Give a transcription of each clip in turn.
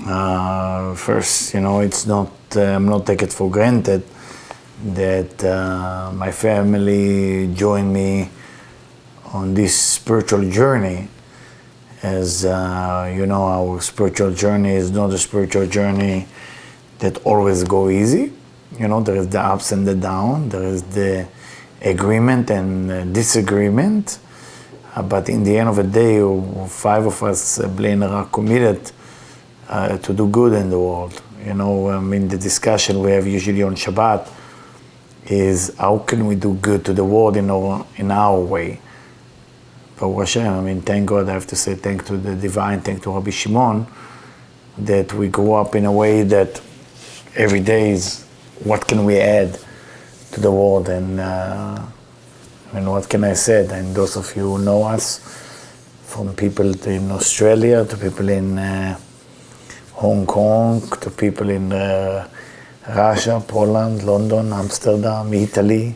First, it's not, I'm not taking it for granted that my family joined me on this spiritual journey. As our spiritual journey is not a spiritual journey that always go easy. There is the ups and the downs, there is the agreement and disagreement. But in the end of the day, 5 of us, are committed to do good in the world. The discussion we have usually on Shabbat is how can we do good to the world in our way. Baruch Hashem, thank God, I have to say thank to the divine, thank to Rabbi Shimon, that we grew up in a way that every day is what can we add to the world. And what can I say? And those of you who know us, from people in Australia to people in Hong Kong to people in Russia, Poland, London, Amsterdam, Italy,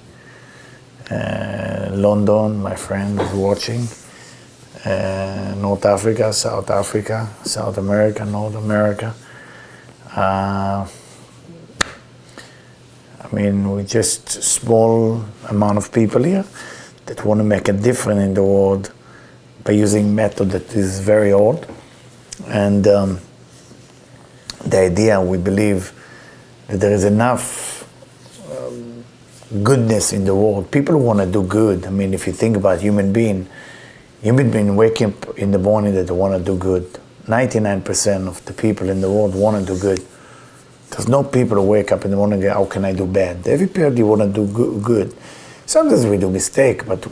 London, my friend is watching, North Africa, South America, North America. We're just a small amount of people here that want to make a difference in the world by using method that is very old. And the idea, we believe, that there is enough goodness in the world. People want to do good. If you think about human being waking up in the morning that they want to do good. 99% of the people in the world want to do good. There's no people who wake up in the morning and go, how can I do bad? Everybody want to do good. Sometimes we do mistake, but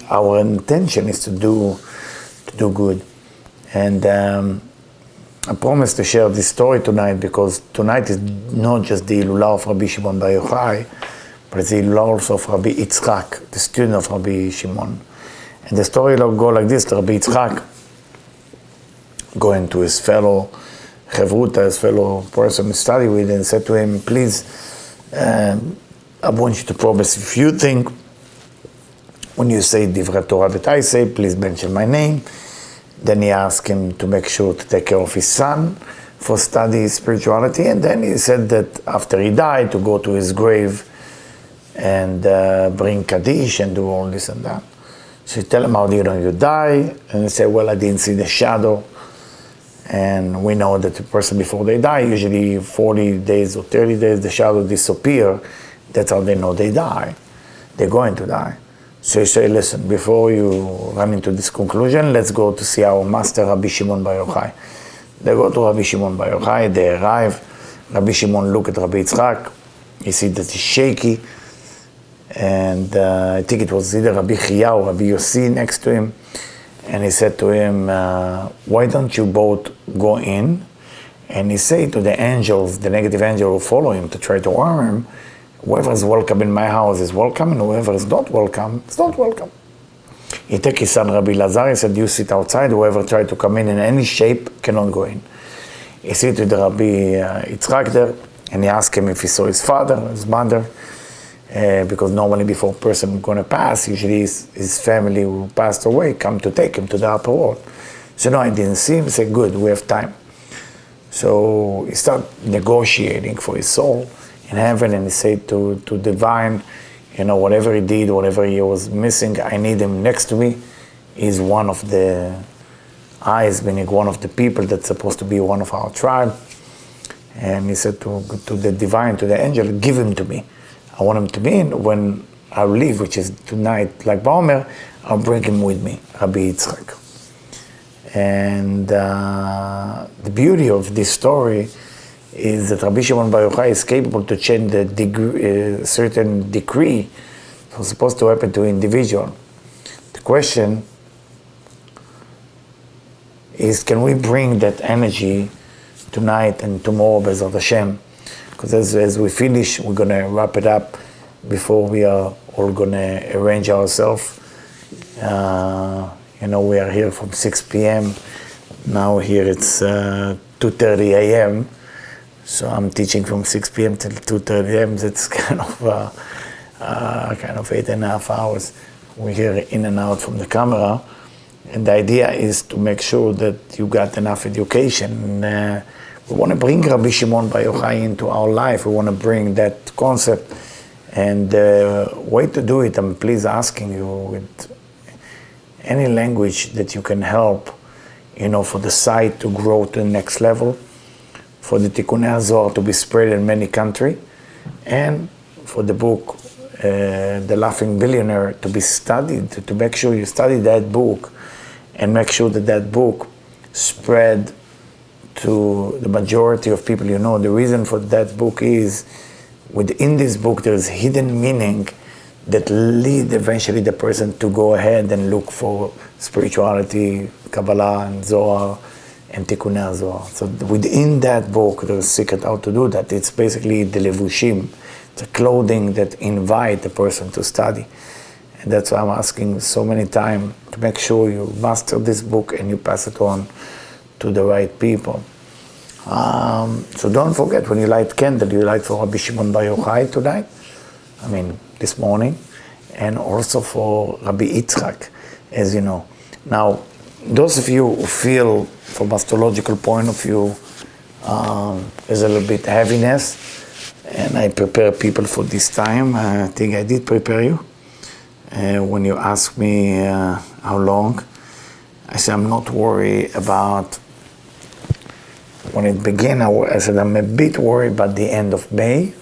our intention is to do good. And I promise to share this story tonight, because tonight is not just the Ilulah of Rabbi Shimon Bar Yochai, but it's the Ilulah also of Rabbi Yitzchak, the student of Rabbi Shimon. And the story will go like this: Rabbi Yitzchak going to his fellow Chavruta, his fellow person to study with, and said to him, please, I want you to promise, if you think when you say Divrei Torah that I say, please mention my name. Then he asked him to make sure to take care of his son for study spirituality. And then he said that after he died, to go to his grave and bring Kaddish and do all this and that. So you tell him, how do you die? And he said, well, I didn't see the shadow. And we know that the person before they die, usually 40 days or 30 days, the shadow disappear. That's how they know they die. They're going to die. So you say, listen, before you run into this conclusion, let's go to see our master, Rabbi Shimon Bar Yochai. They go to Rabbi Shimon Bar Yochai, they arrive. Rabbi Shimon look at Rabbi Yitzchak. He see that he's shaky. And I think it was either Rabbi Chia or Rabbi Yossi next to him. And he said to him, why don't you both go in? And he said to the angels, the negative angel who follow him to try to harm him, whoever is welcome in my house is welcome, and whoever is not welcome is not welcome. He took his son Rabbi Lazar, he said, you sit outside, whoever tried to come in any shape cannot go in. He said to the Rabbi Yitzchak there, and he asked him if he saw his father, his mother, because normally before a person is going to pass, usually his family who passed away come to take him to the upper world. So no, I didn't see him. He said, good, we have time. So he started negotiating for his soul in heaven, and he said to divine, whatever he did, whatever he was missing, I need him next to me. He's one of the eyes, meaning one of the people that's supposed to be one of our tribe. And he said to the divine, to the angel, give him to me. I want him to be in. When I leave, which is tonight, like BaOmer, I'll bring him with me, Rabbi Yitzchak. And the beauty of this story is that Rabbi Shimon Bar Yochai is capable to change the certain decree that was supposed to happen to an individual. The question is, can we bring that energy tonight and tomorrow, B'ezrat Hashem? Because as we finish, we're going to wrap it up before we are all going to arrange ourselves. We are here from 6 p.m. Now here it's 2:30 a.m. So I'm teaching from 6 p.m. till 2:30 a.m. That's kind of 8.5 hours. We're here in and out from the camera. And the idea is to make sure that you got enough education. we want to bring Rabbi Shimon Bar Yochai into our life. We want to bring that concept. And the way to do it, I'm please asking you with any language that you can help, for the site to grow to the next level, for the Tikkunei HaZohar to be spread in many countries, and for the book, The Laughing Billionaire, to be studied, to make sure you study that book and make sure that that book spread to the majority of people. The reason for that book is, within this book there is hidden meaning that lead eventually the person to go ahead and look for spirituality, Kabbalah and Zohar and Tikkunei HaZohar. So within that book there's a secret how to do that. It's basically the levushim, the clothing that invite the person to study. And that's why I'm asking so many times to make sure you master this book and you pass it on to the right people. So don't forget, when you light candle, you light for Rabbi Shimon Bar Yochai tonight, this morning, and also for Rabbi Yitzchak, as you know. Now, those of you who feel, from astrological point of view, there's a little bit heaviness, and I prepare people for this time. I think I did prepare you. When you ask me how long, I said I'm not worried about when it began. I said I'm a bit worried about the end of May.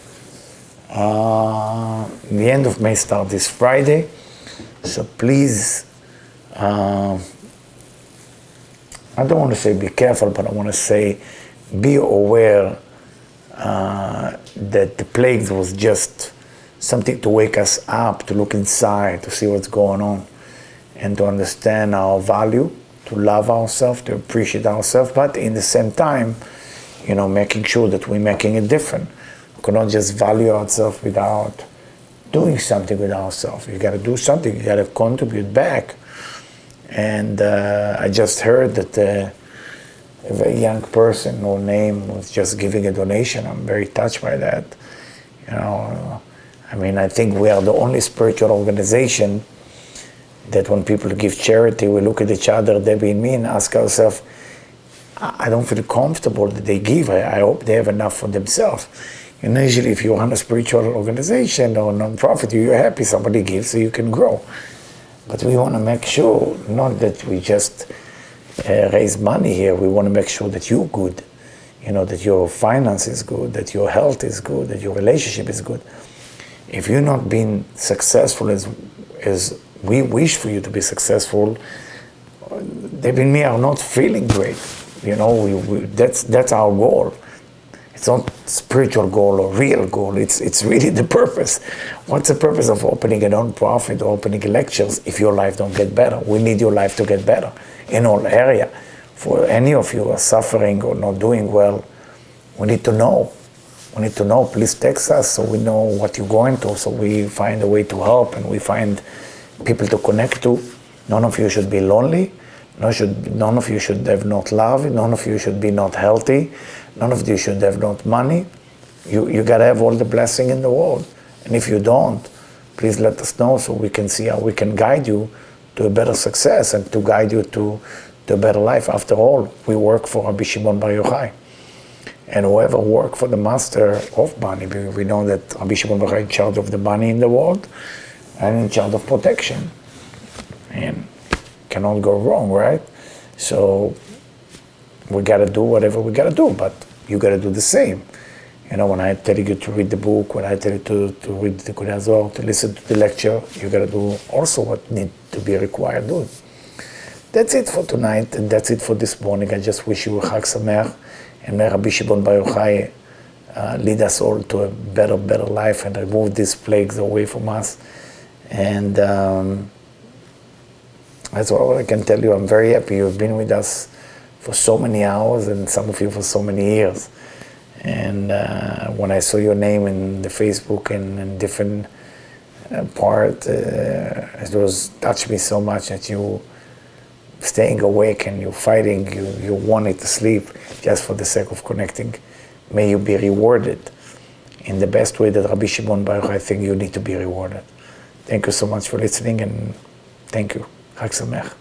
The end of May starts this Friday, so please, I don't want to say be careful, but I want to say be aware that the plague was just something to wake us up, to look inside, to see what's going on, and to understand our value, to love ourselves, to appreciate ourselves, but in the same time, making sure that we're making it different. We cannot just value ourselves without doing something with ourselves. You got to do something. You got to contribute back. And I just heard that a very young person, no name, was just giving a donation. I'm very touched by that. I think we are the only spiritual organization that when people give charity, we look at each other, Debbie and me, and ask ourselves, I don't feel comfortable that they give. I hope they have enough for themselves. Usually if you run a spiritual organization or non-profit, you're happy somebody gives so you can grow. But we want to make sure, not that we just raise money here, we want to make sure that you're good, that your finance is good, that your health is good, that your relationship is good. If you're not being successful as we wish for you to be successful, Debbie and me are not feeling great. That's our goal. It's not spiritual goal or real goal. It's really the purpose. What's the purpose of opening a non-profit or opening lectures if your life don't get better? We need your life to get better in all area. For any of you who are suffering or not doing well, we need to know. We need to know. Please text us so we know what you're going through, so we find a way to help and we find people to connect to. None of you should be lonely. None of you should have not love. None of you should be not healthy. None of you should have not money. You gotta have all the blessing in the world. And if you don't, please let us know so we can see how we can guide you to a better success and to guide you to a better life. After all, we work for Rabbi Shimon Bar Yochai. And whoever work for the master of money, we know that Rabbi Shimon Bar Yochai is in charge of the money in the world and in charge of protection. And cannot go wrong, right? So we gotta do whatever we gotta do, but you gotta do the same. When I tell you to read the book, when I tell you to read the Tikkunei HaZohar, to listen to the lecture, you gotta do also what needs to be required to do. That's it for tonight, and that's it for this morning. I just wish you a Chag Sameach, and may Rabbi Shimon Bar Yochai lead us all to a better life and remove these plagues away from us. And that's all I can tell you. I'm very happy you've been with us for so many hours, and some of you for so many years. And when I saw your name in the Facebook and in different part, it was touched me so much that you staying awake and you're fighting, you wanted to sleep just for the sake of connecting. May you be rewarded in the best way that Rabbi Shimon Bar Yochai, I think you need to be rewarded. Thank you so much for listening, and thank you. Chag Sameach.